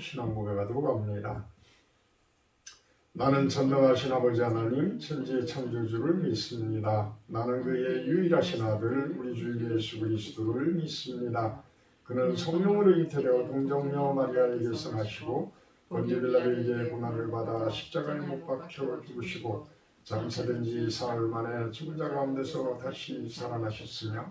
신앙 고백하도록 합니다. 나는 전능하신 아버지 하나님 천지의 창조주를 믿습니다. 나는 그의 유일하신 아들 우리 주 예수 그리스도를 믿습니다. 그는 성령으로 잉태되어 동정녀 마리아에게서 나시고 본디 빌라도에게 고난을 받아 십자가에 못 박혀 죽으시고 장사된 지 사흘 만에 죽은 자 가운데서 다시 살아나셨으며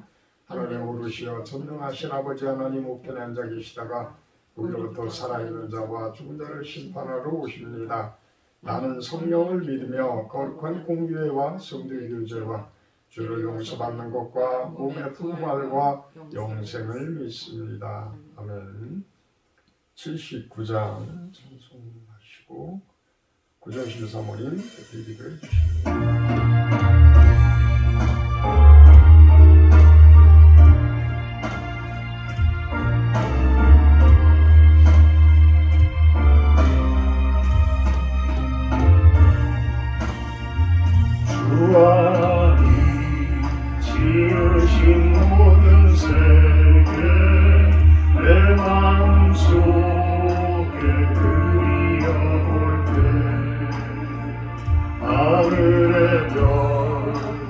하늘에 오르시어 전능하신 아버지 하나님 우편에 앉아 계시다가 우리로부터 살아있는 자와 죽은 자를 심판하러 오십니다. 나는 성령을 믿으며 거룩한 공교회와 성도의 교제와 죄를 용서받는 것과 몸의 부활과 영생을 믿습니다. 아멘. 79장 찬송하시고 구정실 사모님 기도해 주십니다. 지으신 모든 세계 내 마음속에 그리어볼 때 하늘의 별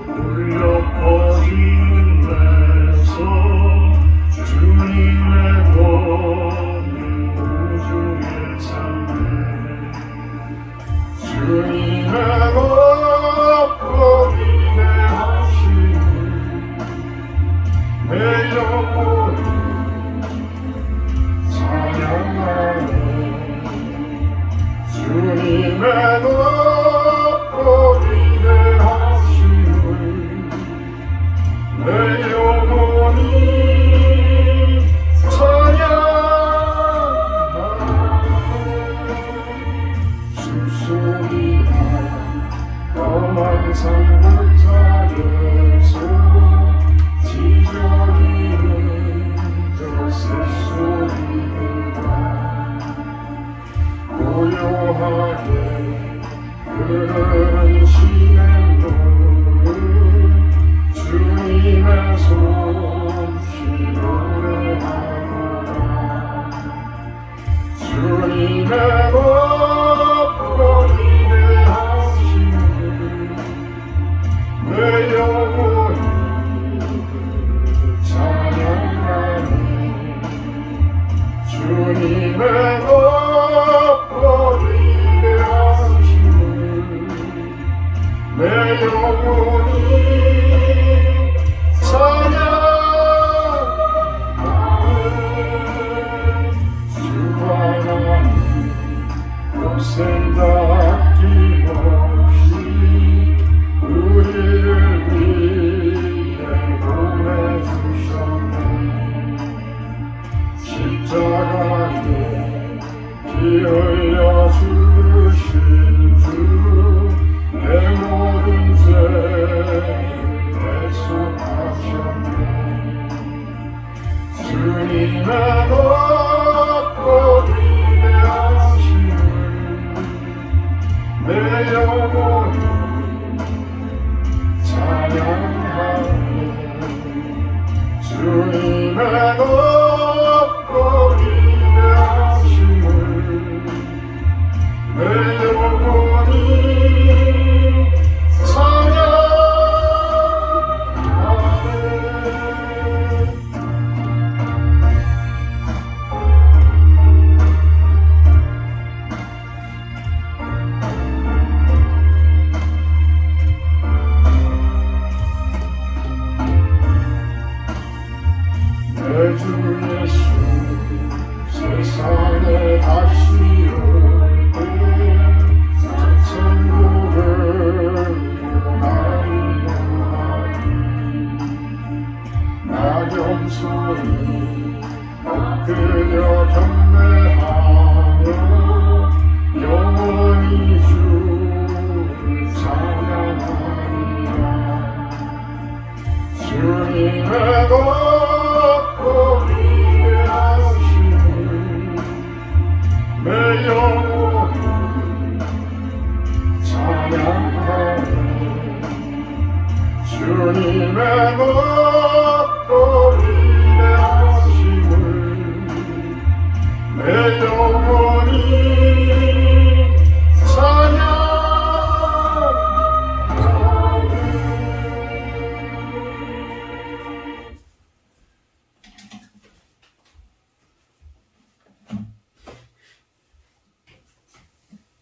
울려 퍼지는 데서 주님의 권능 우주에 찬네 주님의 높고 위대하신 내 영혼이 찬양하네 주님의 높고 위대하심을 내 영혼이 찬양하네 숨소리가 험한 산골짜기에서 지저귀는 저 새소리가 고요하게 흐르는 시냇물을 주님의 솜씨 노래하노라 주님의 높고 위대하심을 내 영혼이 찬양하네 주님의 높고 위대하심을 내 영혼이 찬양하네 주 하나님 평생 아낌없이 우리를 위해 보내주셨네 십자가에 피 흘려 죽으신 주 내 모든 죄 대속하셨네 주님의 높고 위대하심을 내 영혼이 찬양하네 주님의 높고 위대하심을 내 영혼이 내 주 예수 세상에 다시 올 때 천국을 나리로 낙엽 소리 엎드려 경배하며 영원히 주를 찬양하리라 주님의 높고 위대하심을 내 영혼이 찬양하네 주님의 높고 위대하심을 내 영혼이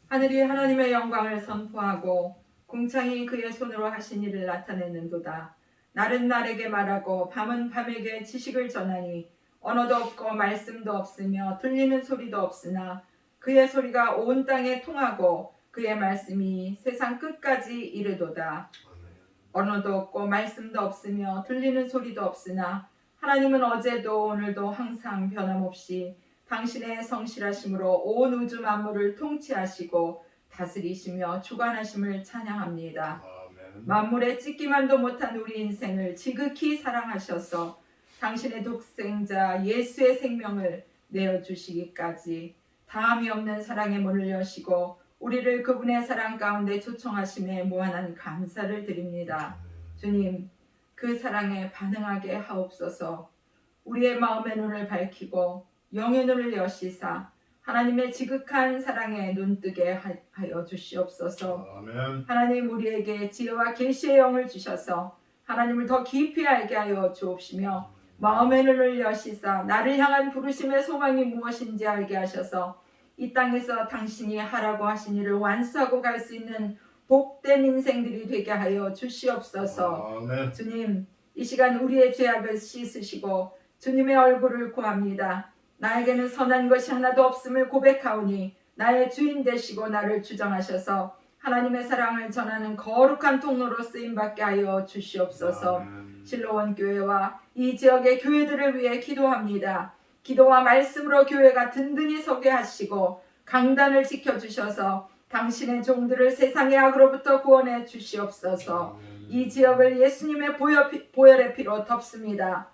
하늘이 하나님의 영광을 선포하고 궁창이 그의 손으로 하신 일을 나타내는도다. 날은 날에게 말하고 밤은 밤에게 지식을 전하니 언어도 없고 말씀도 없으며 들리는 소리도 없으나 그의 소리가 온 땅에 통하고 그의 말씀이 세상 끝까지 이르도다. 언어도 없고 말씀도 없으며 들리는 소리도 없으나 하나님은 어제도 오늘도 항상 변함없이 당신의 성실하심으로 온 우주 만물을 통치하시고 다스리시며 주관하심을 찬양합니다. 만물에 찢기만도 못한 우리 인생을 지극히 사랑하셔서 당신의 독생자 예수의 생명을 내어주시기까지 다함이 없는 사랑의 문을 여시고 우리를 그분의 사랑 가운데 초청하심에 무한한 감사를 드립니다. 주님, 그 사랑에 반응하게 하옵소서. 우리의 마음의 눈을 밝히고 영의 눈을 여시사 하나님의 지극한 사랑에 눈뜨게 하여 주시옵소서. 아멘. 하나님, 우리에게 지혜와 계시의 영을 주셔서 하나님을 더 깊이 알게 하여 주옵시며 마음의 눈을 여시사 나를 향한 부르심의 소망이 무엇인지 알게 하셔서 이 땅에서 당신이 하라고 하신 일을 완수하고 갈 수 있는 복된 인생들이 되게 하여 주시옵소서. 아멘. 주님, 이 시간 우리의 죄악을 씻으시고 주님의 얼굴을 구합니다. 나에게는 선한 것이 하나도 없음을 고백하오니 나의 주인 되시고 나를 주장하셔서 하나님의 사랑을 전하는 거룩한 통로로 쓰임받게 하여 주시옵소서. 실로원 교회와 이 지역의 교회들을 위해 기도합니다. 기도와 말씀으로 교회가 든든히 서게 하시고 강단을 지켜주셔서 당신의 종들을 세상의 악으로부터 구원해 주시옵소서. 이 지역을 예수님의 보혈의 피로 덮습니다.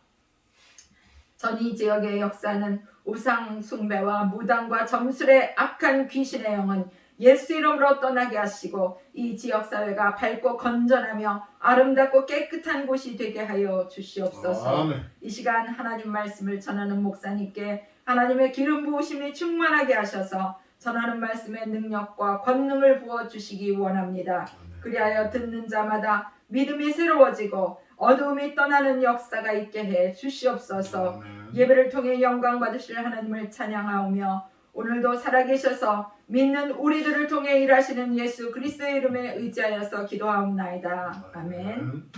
전 이 지역의 역사는 우상 숭배와 무당과 점술의 악한 귀신의 영은 예수 이름으로 떠나게 하시고 이 지역사회가 밝고 건전하며 아름답고 깨끗한 곳이 되게 하여 주시옵소서. 아멘. 이 시간 하나님 말씀을 전하는 목사님께 하나님의 기름 부으심이 충만하게 하셔서 전하는 말씀의 능력과 권능을 부어주시기 원합니다. 그리하여 듣는 자마다 믿음이 새로워지고 어두움이 떠나는 역사가 있게 해 주시옵소서. 예배를 통해 영광 받으실 하나님을 찬양하오며 오늘도 살아계셔서 믿는 우리들을 통해 일하시는 예수 그리스도의 이름에 의지하여서 기도하옵나이다. 아멘.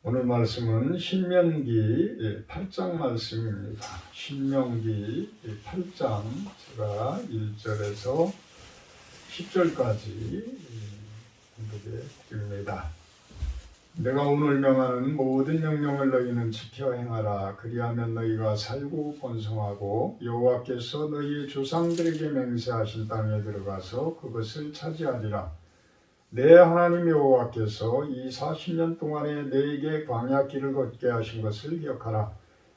오늘 말씀은 신명기 8장 말씀입니다. 신명기 8장 제가 1절에서 10절까지 공부해 드립니다. 내가 오늘 명하는 모든 명령을 너희는 지켜 행하라. 그리하면 너희가 살고 번성하고 여호와께서 너희의 조상들에게 맹세하신 땅에 들어가서 그것을 차지하리라. 내 하나님 여호와께서 이 40년 동안에 너에게 광야 길을 걷게 하신 것을 기억하라.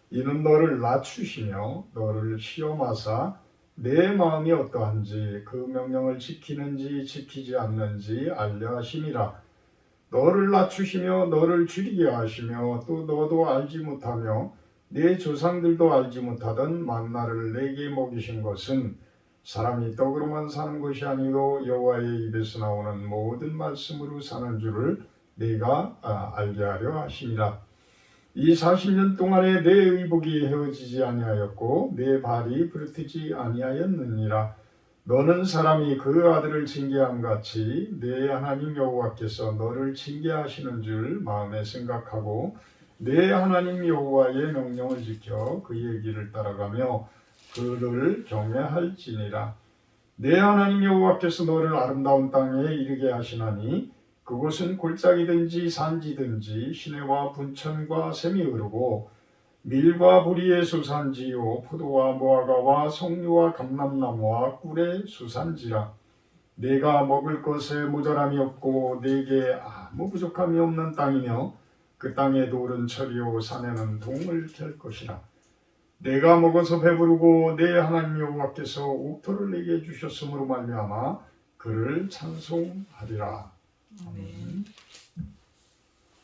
이는 너를 낮추시며 너를 시험하사 내 마음이 어떠한지 그 명령을 지키는지 지키지 않는지 알려 하심이라. 너를 낮추시며 너를 줄이게 하시며 또 너도 알지 못하며 네 조상들도 알지 못하던 만나를 내게 먹이신 것은 사람이 떡으로만 사는 것이 아니고 여호와의 입에서 나오는 모든 말씀으로 사는 줄을 네가 알게 하려 하심이라. 이 40년 동안에 내 의복이 헤어지지 아니하였고 내 발이 부르트지 아니하였느니라. 너는 사람이 그 아들을 징계함 같이 내 하나님 여호와께서 너를 징계하시는 줄 마음에 생각하고 내 하나님 여호와의 명령을 지켜 그의 길을 따라가며 그를 경외할지니라. 내 하나님 여호와께서 너를 아름다운 땅에 이르게 하시나니 그곳은 골짜기든지 산지든지 시내와 분천과 샘이 흐르고 밀과 보리의 수산지요 포도와 무화과와 석류와 감람나무와 꿀의 수산지라. 내가 먹을 것에 모자람이 없고 내게 아무 부족함이 없는 땅이며 그 땅에 돌은 철이요 산에는 동을 캘 것이라. 내가 먹어서 배부르고 내 하나님 여호와께서 옥토를 내게 주셨으므로 말미암아 그를 찬송하리라. 아멘.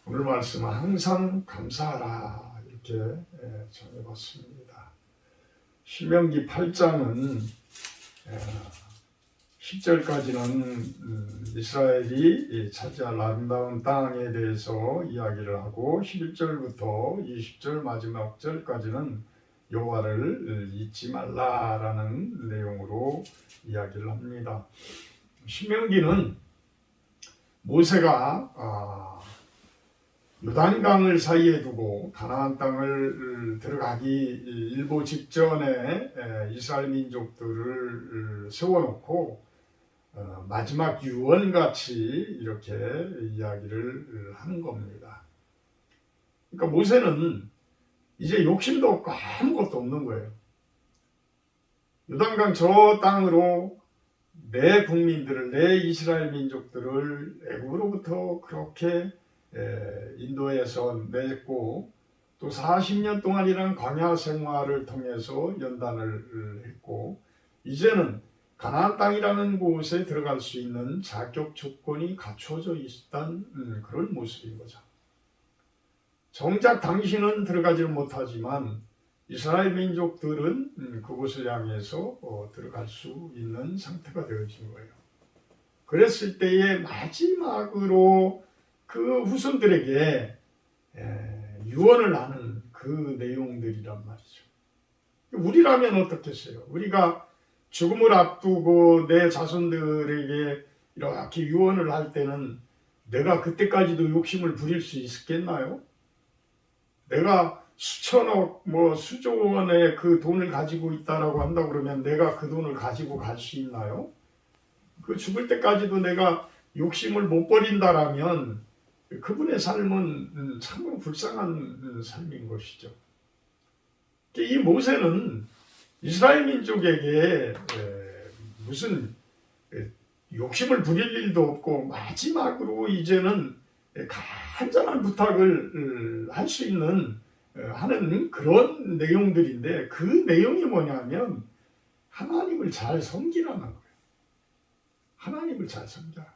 오늘 말씀은 항상 감사하라 이렇게 정해봤습니다. 신명기 8장은 10절까지는 이스라엘이 차지할 아름다운 땅에 대해서 이야기를 하고 11절부터 20절 마지막 절까지는 여호와를 잊지 말라라는 내용으로 이야기를 합니다. 신명기는 모세가 요단강을 사이에 두고 가나안 땅을 들어가기 일보 직전에 이스라엘 민족들을 세워놓고 마지막 유언같이 이렇게 이야기를 하는 겁니다. 그러니까 모세는 이제 욕심도 없고 아무것도 없는 거예요. 요단강 저 땅으로 내 국민들을, 내 이스라엘 민족들을 애굽으로부터 그렇게 인도에서 냈고 또 40년 동안이라는 광야 생활을 통해서 연단을 했고 이제는 가나안 땅이라는 곳에 들어갈 수 있는 자격 조건이 갖춰져 있다는 그런 모습인 거죠. 정작 당신은 들어가지를 못하지만 이스라엘 민족들은 그곳을 향해서 들어갈 수 있는 상태가 되어진 거예요. 그랬을 때에 마지막으로 그 후손들에게 유언을 하는 그 내용들이란 말이죠. 우리라면 어떻겠어요? 우리가 죽음을 앞두고 내 자손들에게 이렇게 유언을 할 때는 내가 그때까지도 욕심을 부릴 수 있겠나요? 내가 수천억, 수조 원의 그 돈을 가지고 있다라고 한다고 그러면 내가 그 돈을 가지고 갈 수 있나요? 그 죽을 때까지도 내가 욕심을 못 버린다라면 그분의 삶은 참으로 불쌍한 삶인 것이죠. 이 모세는 이스라엘 민족에게 무슨 욕심을 부릴 일도 없고 마지막으로 이제는 간절한 부탁을 할 수 있는 하는 그런 내용들인데 그 내용이 뭐냐면 하나님을 잘 섬기라는 거예요. 하나님을 잘 섬겨라.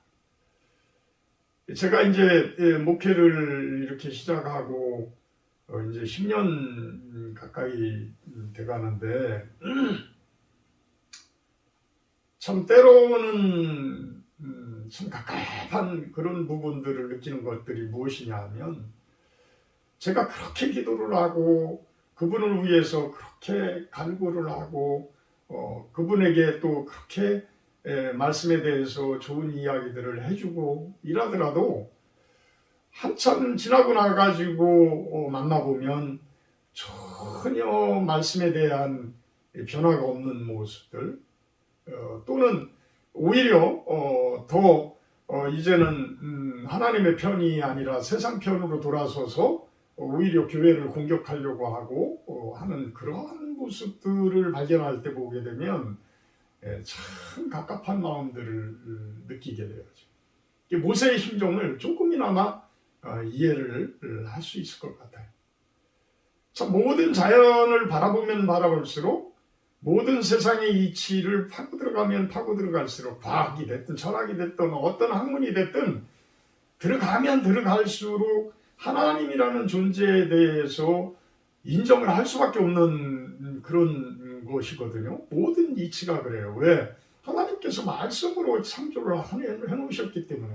제가 이제 목회를 이렇게 시작하고 이제 10년 가까이 돼가는데 참 때로는 참 갑갑한 그런 부분들을 느끼는 것들이 무엇이냐 하면 제가 그렇게 기도를 하고 그분을 위해서 그렇게 간구를 하고 그분에게 또 그렇게 말씀에 대해서 좋은 이야기들을 해주고 이러더라도 한참 지나고 나가지고 만나보면 전혀 말씀에 대한 변화가 없는 모습들 또는 오히려 더 이제는 하나님의 편이 아니라 세상 편으로 돌아서서 오히려 교회를 공격하려고 하고 하는 그러한 모습들을 발견할 때 보게 되면 참 갑갑한 마음들을 느끼게 되어죠. 모세의 심정을 조금이나마 이해를 할 수 있을 것 같아요. 참 모든 자연을 바라보면 바라볼수록 모든 세상의 이치를 파고 들어가면 파고 들어갈수록 과학이 됐든 철학이 됐든 어떤 학문이 됐든 들어가면 들어갈수록 하나님이라는 존재에 대해서 인정을 할 수밖에 없는 그런 것이거든요. 모든 이치가 그래요. 왜? 하나님께서 말씀으로 창조를 해놓으셨기 때문에.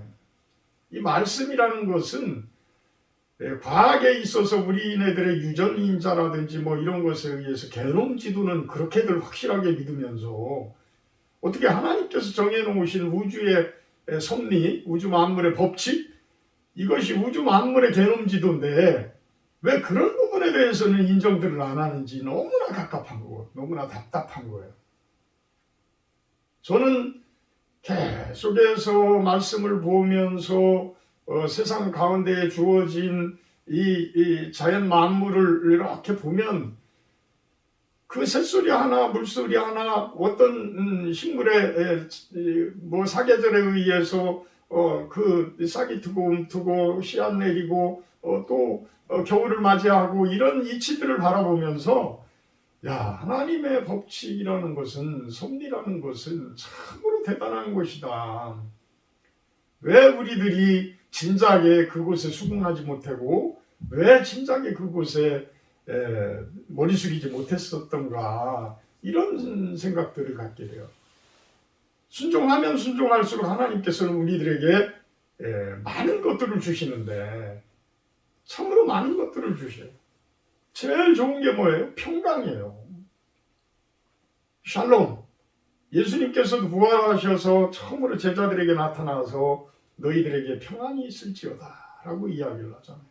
이 말씀이라는 것은 과학에 있어서 우리네들의 유전인자라든지 이런 것에 의해서 게놈 지도는 그렇게들 확실하게 믿으면서 어떻게 하나님께서 정해놓으신 우주의 섭리, 우주 만물의 법칙 이것이 우주 만물의 게놈 지도인데 왜 그런 부분에 대해서는 인정들을 안 하는지 너무나 갑갑한 거고 너무나 답답한 거예요. 저는 계속해서 말씀을 보면서 세상 가운데에 주어진 이 자연 만물을 이렇게 보면 그 새소리 하나 물소리 하나 어떤 식물의 사계절에 의해서 그 싹이 트고 씨앗 내리고 또 겨울을 맞이하고 이런 이치들을 바라보면서 하나님의 법칙이라는 것은 섭리라는 것은 참으로 대단한 것이다. 왜 우리들이 진작에 그곳에 수긍하지 못하고 왜 진작에 그곳에 머리 숙이지 못했었던가 이런 생각들을 갖게 돼요. 순종하면 순종할수록 하나님께서는 우리들에게 많은 것들을 주시는데 참으로 많은 것들을 주셔요. 제일 좋은 게 뭐예요? 평강이에요. 샬롬. 예수님께서도 부활하셔서 처음으로 제자들에게 나타나서 너희들에게 평안이 있을지어다 라고 이야기를 하잖아요.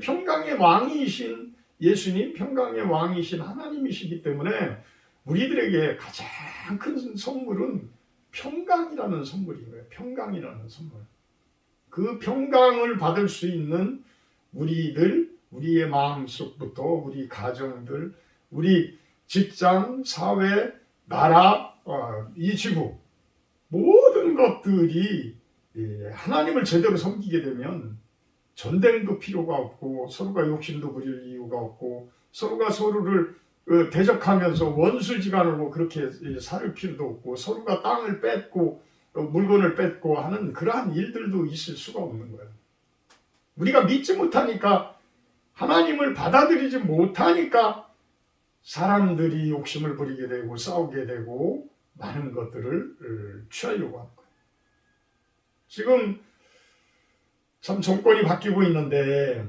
평강의 왕이신 예수님, 평강의 왕이신 하나님이시기 때문에 우리들에게 가장 큰 선물은 평강이라는 선물인 거예요. 평강이라는 선물. 그 평강을 받을 수 있는 우리들, 우리의 마음속부터 우리 가정들, 우리 직장, 사회, 나라, 이 지구 모든 것들이 하나님을 제대로 섬기게 되면 전쟁도 필요가 없고 서로가 욕심도 부릴 이유가 없고 서로가 서로를 대적하면서 원수지간으로 그렇게 살 필요도 없고 서로가 땅을 뺏고 물건을 뺏고 하는 그러한 일들도 있을 수가 없는 거예요. 우리가 믿지 못하니까 하나님을 받아들이지 못하니까 사람들이 욕심을 부리게 되고 싸우게 되고 많은 것들을 취하려고 하는 거예요. 지금 참 정권이 바뀌고 있는데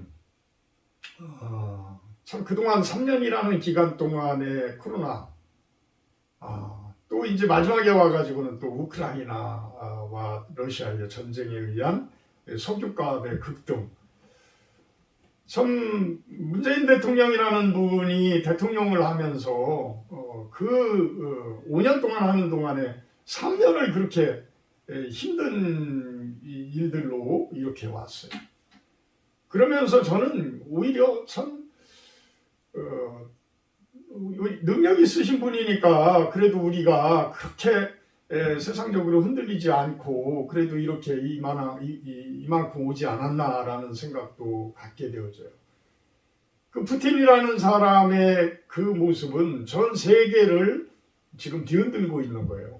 참 그동안 3년이라는 기간 동안에 코로나 또 이제 마지막에 와가지고는 또 우크라이나와 러시아의 전쟁에 의한 석유값의 급등. 참 문재인 대통령이라는 분이 대통령을 하면서 5년 동안 하는 동안에 3년을 그렇게 힘든 일들로 이렇게 왔어요. 그러면서 저는 오히려 참 능력 있으신 분이니까 그래도 우리가 그렇게 세상적으로 흔들리지 않고 그래도 이렇게 이만큼 오지 않았나라는 생각도 갖게 되어져요. 그 푸틴이라는 사람의 그 모습은 전 세계를 지금 뒤흔들고 있는 거예요.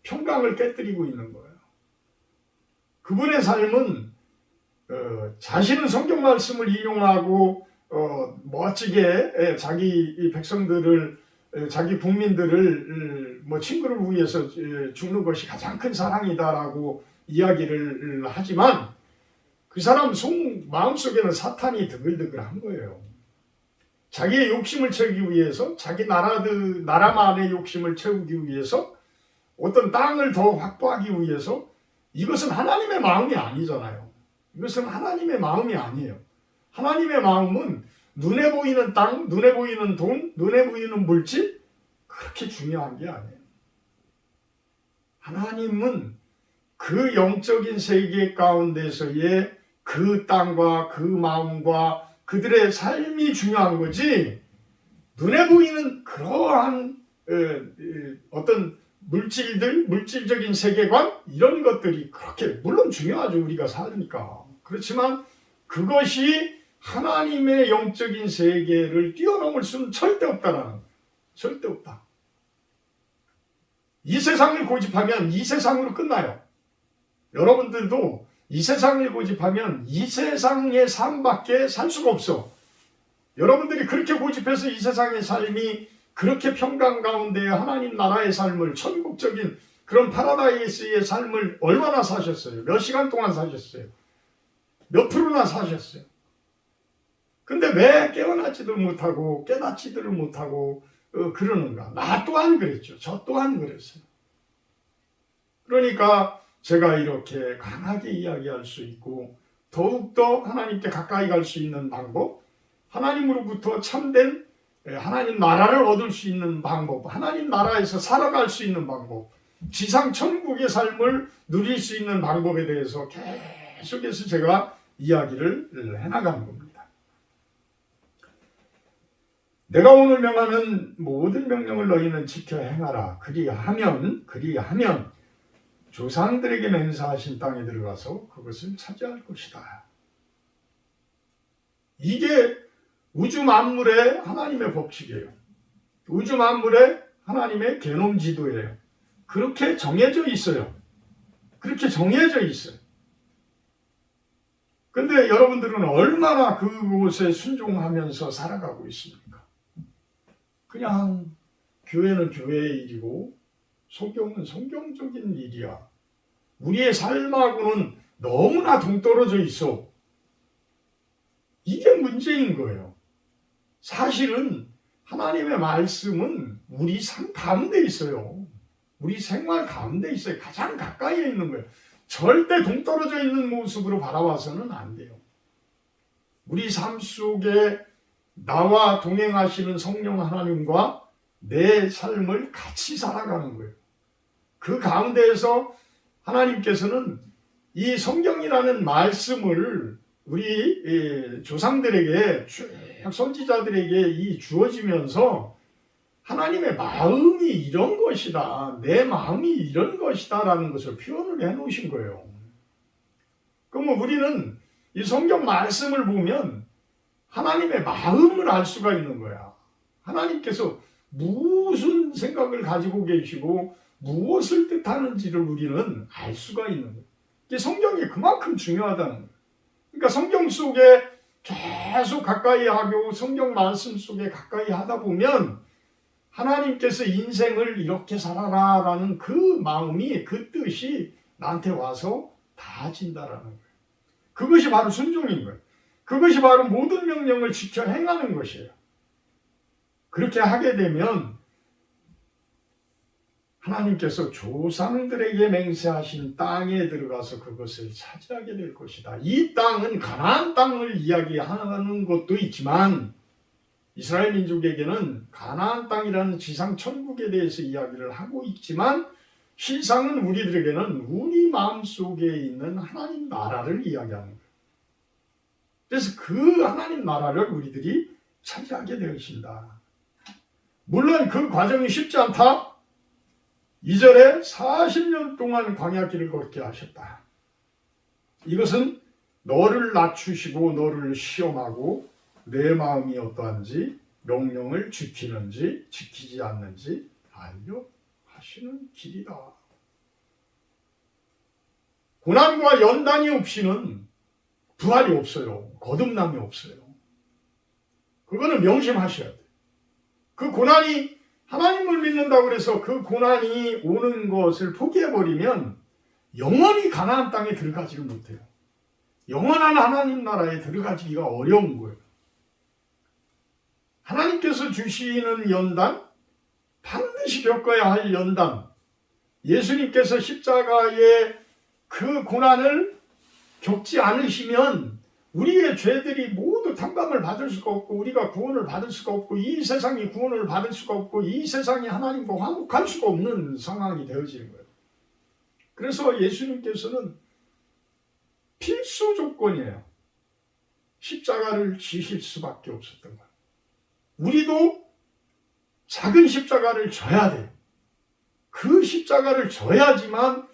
평강을 깨뜨리고 있는 거예요. 그분의 삶은 자신은 성경 말씀을 인용하고 멋지게 자기 백성들을 자기 국민들을 친구를 위해서 죽는 것이 가장 큰 사랑이다라고 이야기를 하지만 그 사람 마음속에는 사탄이 드글드글한 거예요. 자기의 욕심을 채우기 위해서 자기 나라만의 욕심을 채우기 위해서 어떤 땅을 더 확보하기 위해서 이것은 하나님의 마음이 아니잖아요. 이것은 하나님의 마음이 아니에요. 하나님의 마음은 눈에 보이는 땅, 눈에 보이는 돈, 눈에 보이는 물질 그렇게 중요한 게 아니에요. 하나님은 그 영적인 세계 가운데서의 그 땅과 그 마음과 그들의 삶이 중요한 거지 눈에 보이는 그러한 어떤 물질적인 세계관 이런 것들이 그렇게 물론 중요하죠. 우리가 사니까. 그렇지만 그것이 하나님의 영적인 세계를 뛰어넘을 수는 절대 없다라는 절대 없다. 이 세상을 고집하면 이 세상으로 끝나요. 여러분들도 이 세상을 고집하면 이 세상의 삶밖에 살 수가 없어. 여러분들이 그렇게 고집해서 이 세상의 삶이 그렇게 평강 가운데 하나님 나라의 삶을 천국적인 그런 파라다이스의 삶을 얼마나 사셨어요? 몇 시간 동안 사셨어요? 몇 프로나 사셨어요? 근데 왜 깨어나지도 못하고 깨닫지도 못하고 그러는가? 나 또한 그랬죠. 저 또한 그랬어요. 그러니까 제가 이렇게 강하게 이야기할 수 있고 더욱더 하나님께 가까이 갈 수 있는 방법, 하나님으로부터 참된 하나님 나라를 얻을 수 있는 방법, 하나님 나라에서 살아갈 수 있는 방법, 지상 천국의 삶을 누릴 수 있는 방법에 대해서 계속해서 제가 이야기를 해나가는 겁니다. 내가 오늘 명하는 모든 명령을 너희는 지켜 행하라. 그리하면 조상들에게 맹세하신 땅에 들어가서 그것을 차지할 것이다. 이게 우주 만물의 하나님의 법칙이에요. 우주 만물의 하나님의 개놈 지도예요. 그렇게 정해져 있어요. 그렇게 정해져 있어요. 근데 여러분들은 얼마나 그곳에 순종하면서 살아가고 있습니까? 그냥 교회는 교회의 일이고 성경은 성경적인 일이야. 우리의 삶하고는 너무나 동떨어져 있어. 이게 문제인 거예요. 사실은 하나님의 말씀은 우리 삶 가운데 있어요. 우리 생활 가운데 있어요. 가장 가까이에 있는 거예요. 절대 동떨어져 있는 모습으로 바라봐서는 안 돼요. 우리 삶 속에 나와 동행하시는 성령 하나님과 내 삶을 같이 살아가는 거예요. 그 가운데에서 하나님께서는 이 성경이라는 말씀을 우리 조상들에게, 선지자들에게 주어지면서 하나님의 마음이 이런 것이다, 내 마음이 이런 것이다 라는 것을 표현을 해놓으신 거예요. 그러면 우리는 이 성경 말씀을 보면 하나님의 마음을 알 수가 있는 거야. 하나님께서 무슨 생각을 가지고 계시고 무엇을 뜻하는지를 우리는 알 수가 있는 거예요. 이게 성경이 그만큼 중요하다는 거예요. 그러니까 성경 속에 계속 가까이 하고 성경 말씀 속에 가까이 하다 보면 하나님께서 인생을 이렇게 살아라 라는 그 마음이, 그 뜻이 나한테 와서 닿아진다라는 거예요. 그것이 바로 순종인 거예요. 그것이 바로 모든 명령을 지켜 행하는 것이에요. 그렇게 하게 되면 하나님께서 조상들에게 맹세하신 땅에 들어가서 그것을 차지하게 될 것이다. 이 땅은 가나안 땅을 이야기하는 것도 있지만 이스라엘 민족에게는 가나안 땅이라는 지상 천국에 대해서 이야기를 하고 있지만 실상은 우리들에게는 우리 마음속에 있는 하나님 나라를 이야기하는 거예요. 그래서 그 하나님 나라를 우리들이 차지하게 되어진다. 물론 그 과정이 쉽지 않다. 2절에 40년 동안 광야길을 걷게 하셨다. 이것은 너를 낮추시고 너를 시험하고 내 마음이 어떠한지 명령을 지키는지 지키지 않는지 알려하시는 길이다. 고난과 연단이 없이는 부활이 없어요. 거듭남이 없어요. 그거는 명심하셔야 돼요. 그 고난이 하나님을 믿는다고 해서 그 고난이 오는 것을 포기해버리면 영원히 가나안 땅에 들어가지를 못해요. 영원한 하나님 나라에 들어가기가 어려운 거예요. 하나님께서 주시는 연단, 반드시 겪어야 할 연단, 예수님께서 십자가의 그 고난을 겪지 않으시면 우리의 죄들이 모두 탕감을 받을 수가 없고 우리가 구원을 받을 수가 없고 이 세상이 구원을 받을 수가 없고 이 세상이 하나님과 화목할 수가 없는 상황이 되어지는 거예요. 그래서 예수님께서는 필수 조건이에요. 십자가를 지실 수밖에 없었던 거예요. 우리도 작은 십자가를 져야 돼요. 그 십자가를 져야지만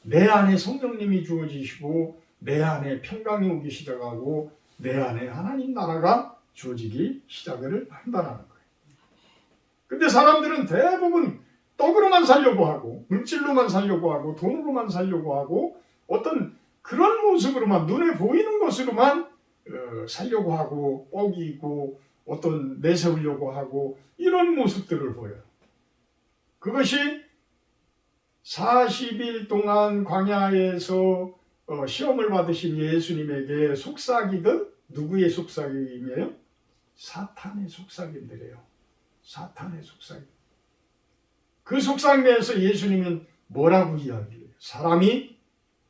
내 안에 성령님이 주어지시고 내 안에 평강이 오기 시작하고 내 안에 하나님 나라가 주어지기 시작을 한다는 거예요. 근데 사람들은 대부분 떡으로만 살려고 하고 물질로만 살려고 하고 돈으로만 살려고 하고 어떤 그런 모습으로만 눈에 보이는 것으로만 살려고 하고 뻐기고 어떤 내세우려고 하고 이런 모습들을 보여요. 그것이 40일 동안 광야에서 시험을 받으신 예수님에게 속삭이던 누구의 속삭임이에요? 사탄의 속삭임들이에요. 사탄의 속삭임. 그 속삭임에서 예수님은 뭐라고 이야기해요? 사람이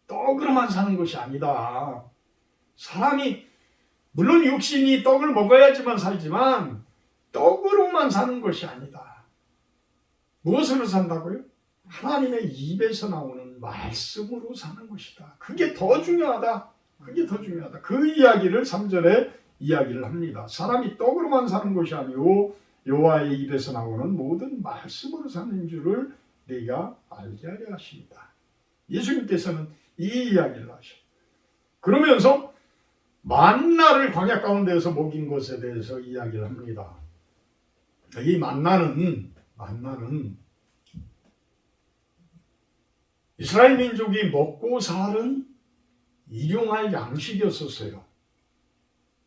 떡으로만 사는 것이 아니다. 사람이 물론 육신이 떡을 먹어야지만 살지만 떡으로만 사는 것이 아니다. 무엇으로 산다고요? 하나님의 입에서 나오는 말씀으로 사는 것이다. 그게 더 중요하다. 그게 더 중요하다. 그 이야기를 3절에 이야기를 합니다. 사람이 떡으로만 사는 것이 아니오 여호와의 입에서 나오는 모든 말씀으로 사는 줄을 네가 알게 하려 하십니다. 예수님께서는 이 이야기를 하셔. 그러면서 만나를 광야 가운데에서 먹인 것에 대해서 이야기를 합니다. 이 만나는 이스라엘 민족이 먹고 사는 일용할 양식이었었어요.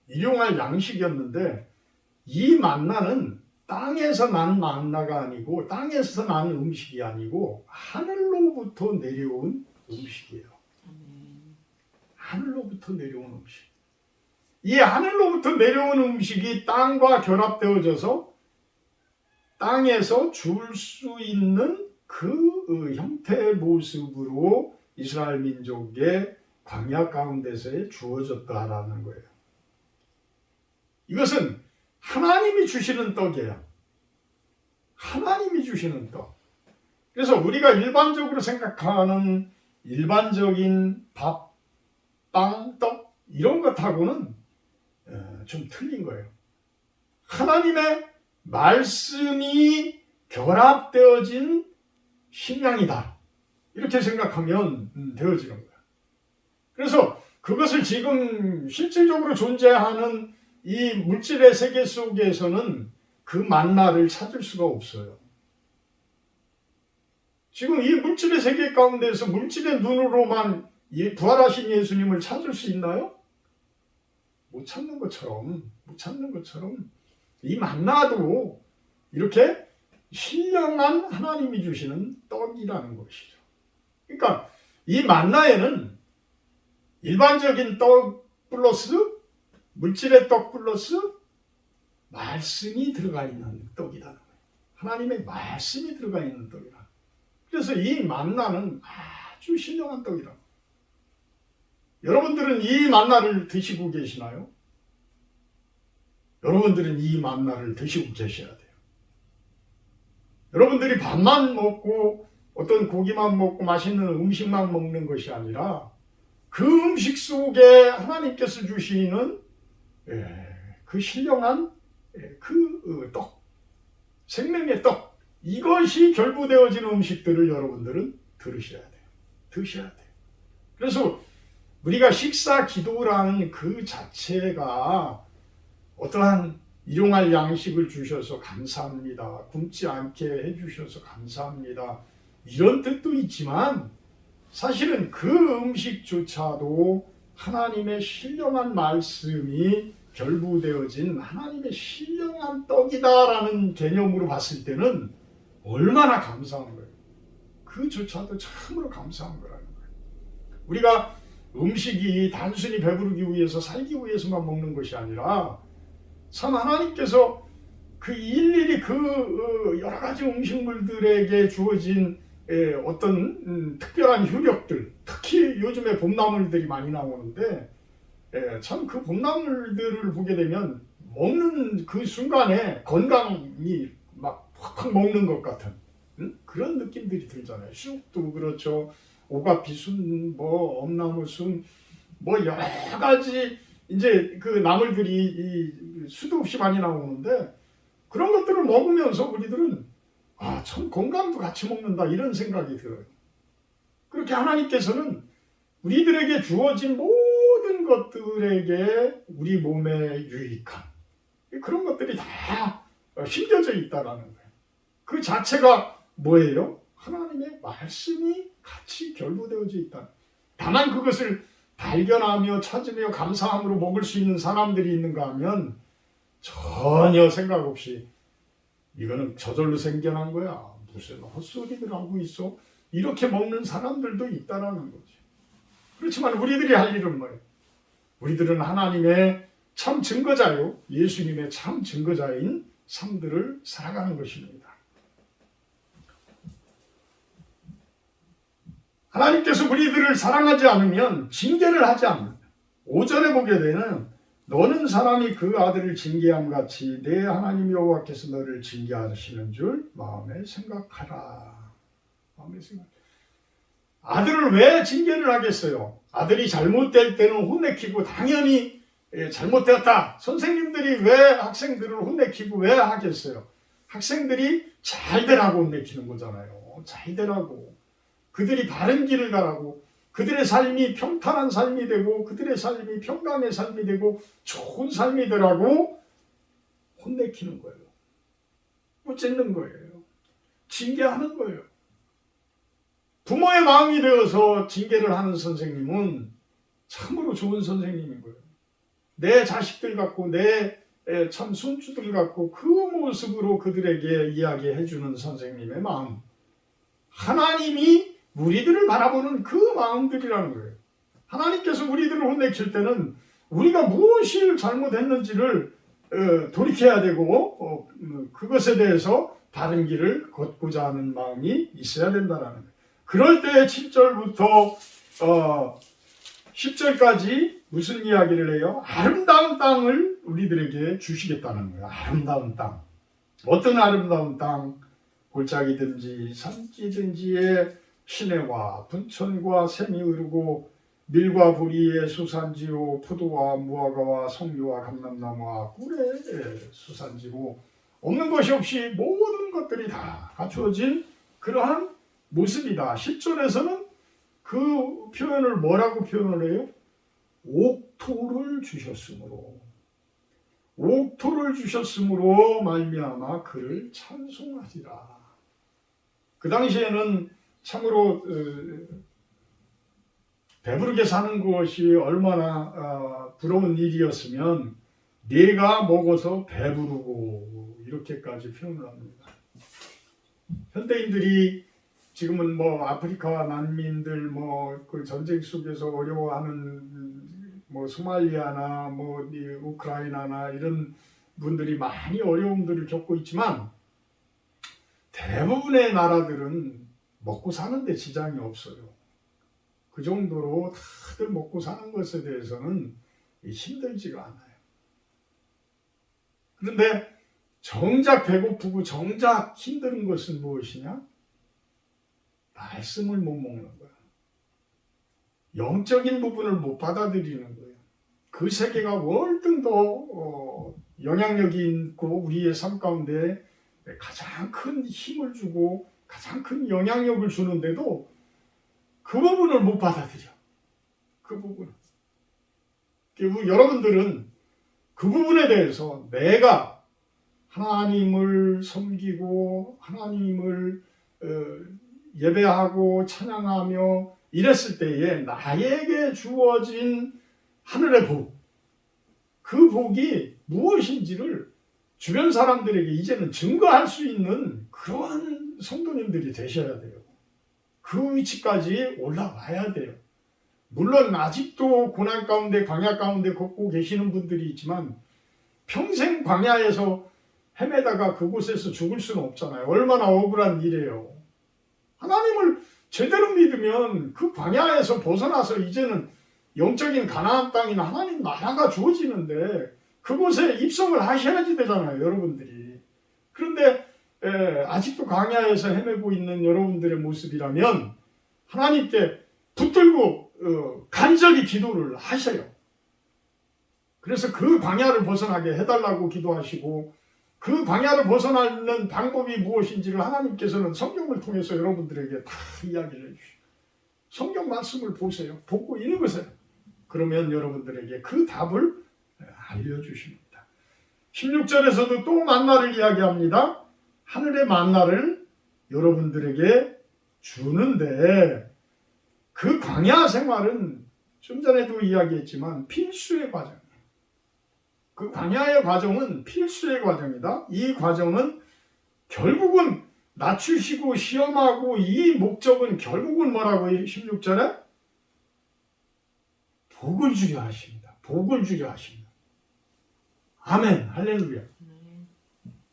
일용할 양식이었는데 이 만나는 땅에서 난 만나가 아니고 땅에서 난 음식이 아니고 하늘로부터 내려온 음식이에요. 하늘로부터 내려온 음식. 이 하늘로부터 내려온 음식이 땅과 결합되어져서 땅에서 줄 수 있는 그 형태의 모습으로 이스라엘 민족의 광야 가운데서에 주어졌다라는 거예요. 이것은 하나님이 주시는 떡이에요. 하나님이 주시는 떡. 그래서 우리가 일반적으로 생각하는 일반적인 밥, 빵, 떡 이런 것하고는 좀 틀린 거예요. 하나님의 말씀이 결합되어진 식량이다. 이렇게 생각하면 되어지는 거예요. 그래서 그것을 지금 실질적으로 존재하는 이 물질의 세계 속에서는 그 만나를 찾을 수가 없어요. 지금 이 물질의 세계 가운데서 물질의 눈으로만 부활하신 예수님을 찾을 수 있나요? 못 찾는 것처럼 이 만나도 이렇게 신령한 하나님이 주시는 떡이라는 것이죠. 그러니까 이 만나에는 일반적인 떡 플러스 물질의 떡 플러스 말씀이 들어가 있는 떡이라는 거예요. 하나님의 말씀이 들어가 있는 떡이라. 그래서 이 만나는 아주 신령한 떡이라. 여러분들은 이 만나를 드시고 계시나요? 여러분들은 이 만나를 드시고 계셔야 돼요. 여러분들이 밥만 먹고 어떤 고기만 먹고 맛있는 음식만 먹는 것이 아니라 그 음식 속에 하나님께서 주시는 그 신령한 그 떡, 생명의 떡, 이것이 결부되어지는 음식들을 여러분들은 들으셔야 돼요. 드셔야 돼요. 그래서 우리가 식사 기도라는 그 자체가 어떠한 일용할 양식을 주셔서 감사합니다. 굶지 않게 해주셔서 감사합니다. 이런 뜻도 있지만 사실은 그 음식조차도 하나님의 신령한 말씀이 결부되어진 하나님의 신령한 떡이다라는 개념으로 봤을 때는 얼마나 감사한 거예요. 그조차도 참으로 감사한 거라는 거예요. 우리가 음식이 단순히 배부르기 위해서 살기 위해서만 먹는 것이 아니라 참 하나님께서 그 일일이 그 여러 가지 음식물들에게 주어진 어떤 특별한 효력들, 특히 요즘에 봄나물들이 많이 나오는데 참 그 봄나물들을 보게 되면 먹는 그 순간에 건강이 막 확 먹는 것 같은 그런 느낌들이 들잖아요. 쑥도 그렇죠. 오가피순, 뭐 엄나무순, 뭐 여러 가지 이제 그 나물들이 수도 없이 많이 나오는데 그런 것들을 먹으면서 우리들은 참 건강도 같이 먹는다 이런 생각이 들어요. 그렇게 하나님께서는 우리들에게 주어진 모든 것들에게 우리 몸에 유익한 그런 것들이 다 심겨져 있다라는 거예요. 그 자체가 뭐예요? 하나님의 말씀이 같이 결부되어져 있다. 다만 그것을 발견하며 찾으며 감사함으로 먹을 수 있는 사람들이 있는가 하면 전혀 생각 없이 이거는 저절로 생겨난 거야. 무슨 헛소리들 하고 있어. 이렇게 먹는 사람들도 있다라는 거지. 그렇지만 우리들이 할 일은 뭐예요? 우리들은 하나님의 참 증거자요. 예수님의 참 증거자인 삶들을 살아가는 것입니다. 하나님께서 우리들을 사랑하지 않으면 징계를 하지 않는다. 5절에 보게 되는 너는 사람이 그 아들을 징계함 같이 내 하나님 여호와께서 너를 징계하시는 줄 마음에 생각하라. 마음에 생각. 아들을 왜 징계를 하겠어요? 아들이 잘못될 때는 혼내키고 당연히 잘못되었다. 선생님들이 왜 학생들을 혼내키고 왜 하겠어요? 학생들이 잘 되라고 혼내키는 거잖아요. 잘 되라고. 그들이 바른 길을 가라고. 그들의 삶이 평탄한 삶이 되고 그들의 삶이 평강의 삶이 되고 좋은 삶이 되라고 혼내키는 거예요. 꾸짖는 거예요. 징계하는 거예요. 부모의 마음이 되어서 징계를 하는 선생님은 참으로 좋은 선생님인 거예요. 내 자식들 갖고 내 참 손주들 같고 그 모습으로 그들에게 이야기해주는 선생님의 마음, 하나님이 우리들을 바라보는 그 마음들이라는 거예요. 하나님께서 우리들을 혼내킬 때는 우리가 무엇을 잘못했는지를 돌이켜야 되고 그것에 대해서 바른 길을 걷고자 하는 마음이 있어야 된다는 거예요. 그럴 때 7절부터 10절까지 무슨 이야기를 해요? 아름다운 땅을 우리들에게 주시겠다는 거예요. 아름다운 땅. 어떤 아름다운 땅? 골짜기든지 산지든지의 시내와 분천과 샘이 흐르고 밀과 보리의 수산지로 포도와 무화과와 석류와 감람나무와 꿀의 수산지로 없는 것이 없이 모든 것들이 다 갖추어진 그러한 모습이다. 10절에서는 그 표현을 뭐라고 표현을 해요? 옥토를 주셨으므로 말미암아 그를 찬송하리라. 그 당시에는 참으로 배부르게 사는 것이 얼마나 부러운 일이었으면 내가 먹어서 배부르고 이렇게까지 표현을 합니다. 현대인들이 지금은 뭐 아프리카 난민들 그 전쟁 속에서 어려워하는 소말리아나 우크라이나나 이런 분들이 많이 어려움들을 겪고 있지만 대부분의 나라들은 먹고 사는데 지장이 없어요. 그 정도로 다들 먹고 사는 것에 대해서는 힘들지가 않아요. 그런데 정작 배고프고 정작 힘든 것은 무엇이냐? 말씀을 못 먹는 거야. 영적인 부분을 못 받아들이는 거예요. 그 세계가 월등 더 영향력이 있고 우리의 삶 가운데 가장 큰 힘을 주고 가장 큰 영향력을 주는데도 그 부분을 못 받아들여. 그 부분. 여러분들은 그 부분에 대해서 내가 하나님을 섬기고 하나님을 예배하고 찬양하며 이랬을 때에 나에게 주어진 하늘의 복, 그 복이 무엇인지를 주변 사람들에게 이제는 증거할 수 있는 그런 성도님들이 되셔야 돼요. 그 위치까지 올라와야 돼요. 물론 아직도 고난 가운데 광야 가운데 걷고 계시는 분들이 있지만 평생 광야에서 헤매다가 그곳에서 죽을 수는 없잖아요. 얼마나 억울한 일이에요. 하나님을 제대로 믿으면 그 광야에서 벗어나서 이제는 영적인 가나안 땅인 하나님 나라가 주어지는데 그곳에 입성을 하셔야지 되잖아요, 여러분들이. 그런데 아직도 광야에서 헤매고 있는 여러분들의 모습이라면 하나님께 붙들고 간절히 기도를 하셔요. 그래서 그 광야를 벗어나게 해달라고 기도하시고 그 광야를 벗어나는 방법이 무엇인지를 하나님께서는 성경을 통해서 여러분들에게 다 이야기를 해주시고 성경 말씀을 보세요. 보고 읽으세요. 그러면 여러분들에게 그 답을 알려주십니다. 16절에서도 또 만나를 이야기합니다. 하늘의 만나를 여러분들에게 주는데 그 광야 생활은 좀 전에도 이야기했지만 필수의 과정이에요. 그 광야의 과정은 필수의 과정이다. 이 과정은 결국은 낮추시고 시험하고 이 목적은 결국은 뭐라고 16절에? 복을 주려 하십니다. 복을 주려 하십니다. 아멘. 할렐루야.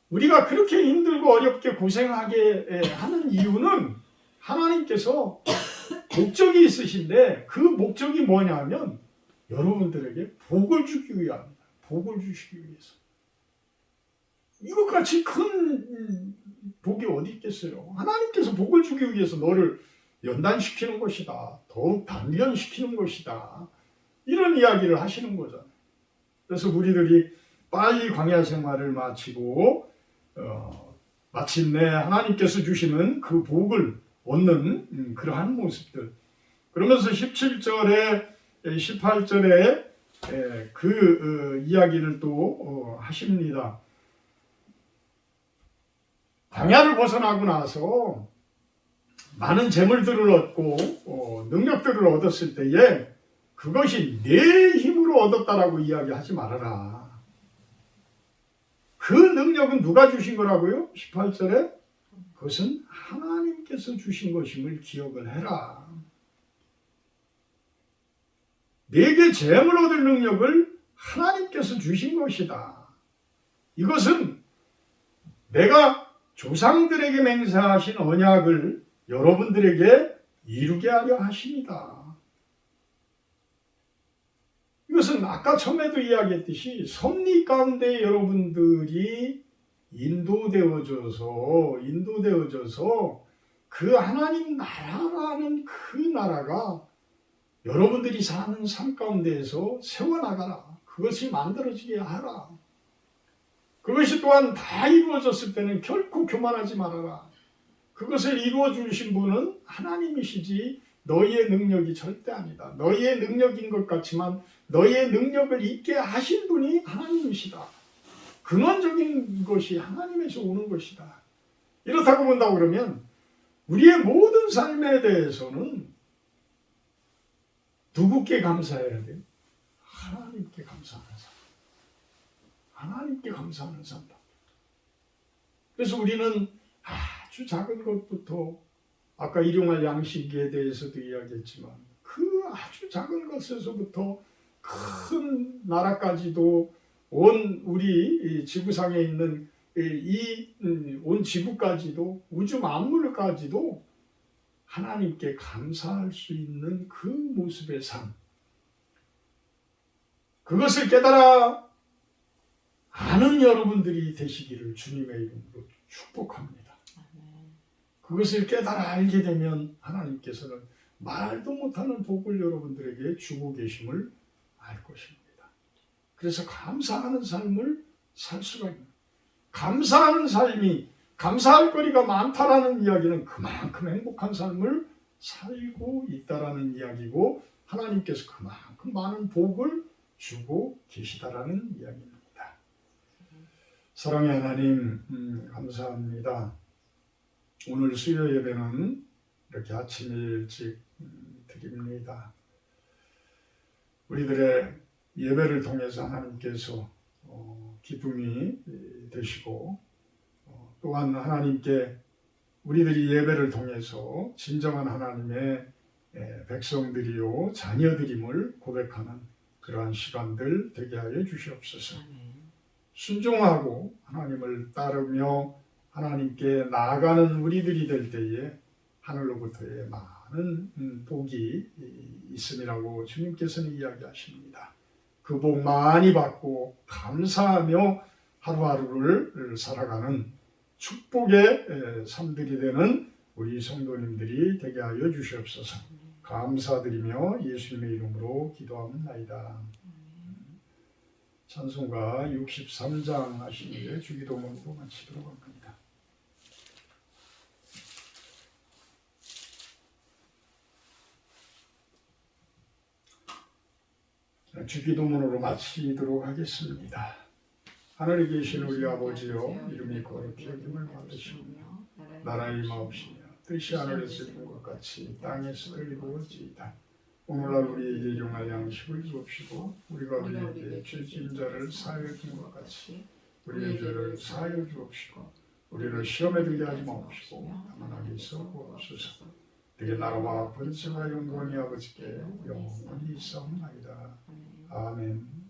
우리가 그렇게 힘들고 어렵게 고생하게 하는 이유는 하나님께서 목적이 있으신데 그 목적이 뭐냐면 여러분들에게 복을 주기 위함입니다. 복을 주시기 위해서. 이것같이 큰 복이 어디 있겠어요? 하나님께서 복을 주기 위해서 너를 연단시키는 것이다. 더욱 단련시키는 것이다. 이런 이야기를 하시는 거잖아요. 그래서 우리들이 빨리 광야 생활을 마치고 마침내 하나님께서 주시는 그 복을 얻는 그러한 모습들. 그러면서 17절에 18절에 그 이야기를 또 하십니다. 광야를 벗어나고 나서 많은 재물들을 얻고 능력들을 얻었을 때에 그것이 내 힘으로 얻었다라고 이야기하지 말아라. 그 능력은 누가 주신 거라고요? 18절에 그것은 하나님께서 주신 것임을 기억을 해라. 내게 재물 얻을 능력을 하나님께서 주신 것이다. 이것은 내가 조상들에게 맹세하신 언약을 여러분들에게 이루게 하려 하십니다. 이것은 아까 처음에도 이야기했듯이 섭리 가운데 여러분들이 인도되어져서 그 하나님 나라라는 그 나라가 여러분들이 사는 삶 가운데에서 세워나가라. 그것이 만들어지게 하라. 그것이 또한 다 이루어졌을 때는 결코 교만하지 말아라. 그것을 이루어 주신 분은 하나님이시지 너희의 능력이 절대 아니다. 너희의 능력인 것 같지만 너희의 능력을 있게 하신 분이 하나님이시다. 근원적인 것이 하나님에서 오는 것이다. 이렇다고 본다고 그러면 우리의 모든 삶에 대해서는 누구께 감사해야 돼요? 하나님께 감사하는 삶. 하나님께 감사하는 삶. 그래서 우리는 아주 작은 것부터 아까 일용할 양식에 대해서도 이야기했지만 그 아주 작은 것에서부터 큰 나라까지도 온 우리 지구상에 있는 온 지구까지도 우주 만물까지도 하나님께 감사할 수 있는 그 모습의 삶. 그것을 깨달아 아는 여러분들이 되시기를 주님의 이름으로 축복합니다. 그것을 깨달아 알게 되면 하나님께서는 말도 못하는 복을 여러분들에게 주고 계심을 알 것입니다. 그래서 감사하는 삶을 살 수가 있는, 감사하는 삶이, 감사할 거리가 많다라는 이야기는 그만큼 행복한 삶을 살고 있다라는 이야기고 하나님께서 그만큼 많은 복을 주고 계시다라는 이야기입니다. 사랑의 하나님, 감사합니다. 오늘 수요 예배는 이렇게 아침 일찍 드립니다. 우리들의 예배를 통해서 하나님께서 기쁨이 되시고 또한 하나님께 우리들이 예배를 통해서 진정한 하나님의 백성들이요 자녀들임을 고백하는 그러한 시간들 되게 하여 주시옵소서. 순종하고 하나님을 따르며 하나님께 나아가는 우리들이 될 때에 하늘로부터의 많은 복이 있음이라고 주님께서는 이야기하십니다. 그 복 많이 받고 감사하며 하루하루를 살아가는 축복의 삶들이 되는 우리 성도님들이 되게 하여 주시옵소서. 감사드리며 예수님의 이름으로 기도하옵나이다. 찬송가 63장 하시기에 주기도문으로 마치도록 합니다. 주기도문으로 마치도록 하겠습니다. 하늘에 계신 우리 아버지여, 이름이 거룩히 여김을 받으시며 나라의 마옵시며 뜻이 하늘에서 이룬 것 같이 땅에서 이루어지이다. 오늘날 우리에게 일용할 양식을 주옵시고 우리가 우리에게 죄진 자를 사하여 준 것 같이 우리의 죄를 사하여 주옵시고 우리를 시험에 들게 하지 마옵시고 다만 악에서 구하옵소서. 내게 나라와 번성과 영광이 아버지께 영원히 있사옵나이다. 아멘.